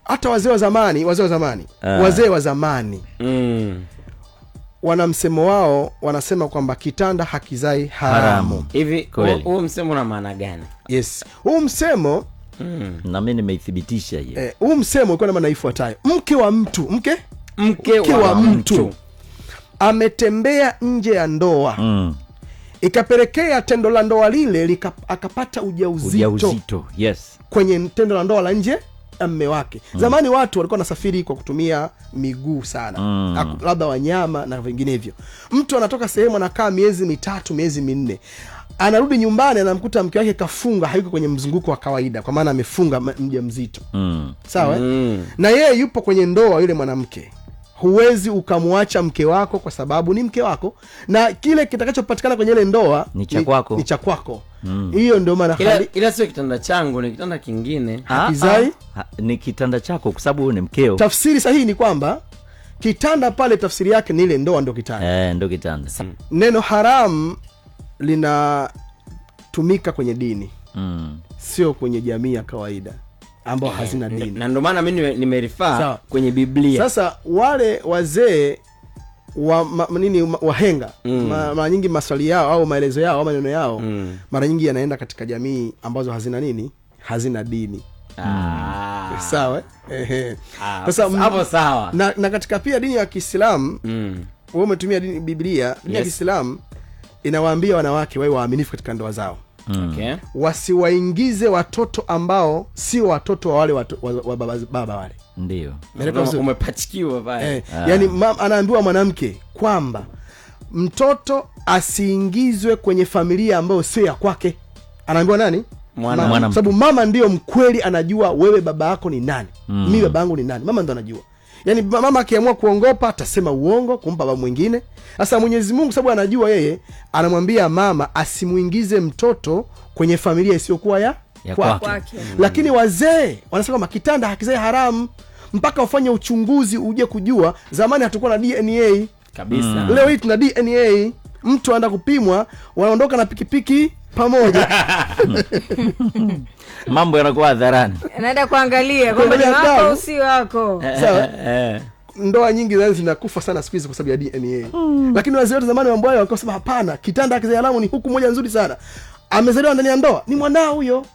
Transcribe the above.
hata wazee wa zamani wana msemo wao, wanasema kwamba kitanda hakizai haramu. Hivi huo msemo una maana gani? Yes, huu msemo na mimi nimeithibitisha hiyo. Huu msemo uko na maana ifuatayo: mke wa mtu ametembea nje ya ndoa, ikapelekea tendo la ndoa lile akapata ujauzito. Yes, kwenye tendo la ndoa la nje ya mume wake. Zamani watu walikuwa nasafiri kwa kutumia miguu sana, labda wanyama na vinginevyo. Mtu anatoka sehemu anakaa miezi 3, miezi 4, anarudi nyumbani anamkuta mke wake kafunga, hayuko kwenye mzunguko wa kawaida, kwa maana amefunga mjamzito. Sawa? Na yeye yupo kwenye ndoa yule mwanamke. Huwezi ukamwacha mke wako kwa sababu ni mke wako, na kile kitakachopatikana kwenye ile ndoa ni cha kwako. Hiyo ndio maana ila sio kitanda changu, ni kitanda kingine. Hakizai ni kitanda chako kwa sababu ni mkeo. Tafsiri sahihi ni kwamba kitanda pale tafsiri yake ni ile ndoa ndio kitanda. Ndio kitanda. Neno haram linatumika kwenye dini. Sio kwenye jamii ya kawaida ambao hazina dini. Na ndio maana mimi nimerifaa kwenye Biblia. Sasa wale wazee wahenga mara nyingi maswali yao au maelezo yao au maneno yao mara nyingi yanaenda katika jamii ambazo hazina dini. Sawa? Sasa hapo sawa. Na katika pia dini ya Kiislamu, wewe umetumia Biblia, dini ya Kiislamu inawaambia wanawake wawe waaminifu katika ndoa zao. Okay. Wasiwaingize watoto ambao si watoto wa wale wa baba wale. Ndio. Umepachikiwa pale. Yaani anaambiwa mwanamke kwamba mtoto asiingizwe kwenye familia ambayo sio ya kwake. Anaambiwa nani? Mwana. Sababu mama ndio mkweli, anajua wewe baba yako ni nani. Mimi baba yangu ni nani. Mama ndo anajua. Yaani mama akiamua kuongopa atasema uongo kumpa baba mwingine. Sasa Mwenyezi Mungu sababu anajua yeye, anamwambia mama asimuingize mtoto kwenye familia isiyokuwa ya kwake. Lakini wazee wanasema kama kitanda hakizai haramu mpaka ufanye uchunguzi uje kujua. Zamani hatakuwa na DNA kabisa. Leo hii tuna DNA. Mtu anaenda kupimwa, wanaondoka na pikipiki pamoja. Mambo yanakuwa hadharani. Anaenda kuangalia kwamba ni wako si wako. Sawa? Ndoa nyingi zinakufa sana siku hizi kwa sababu ya DNA. Lakini wazee wote zamani mambo yao wakasema hapana, kitanda hakizai haramu, ni huku moja nzuri sana. Amezaliwa ndani ya ndoa, ni mwanao huyo.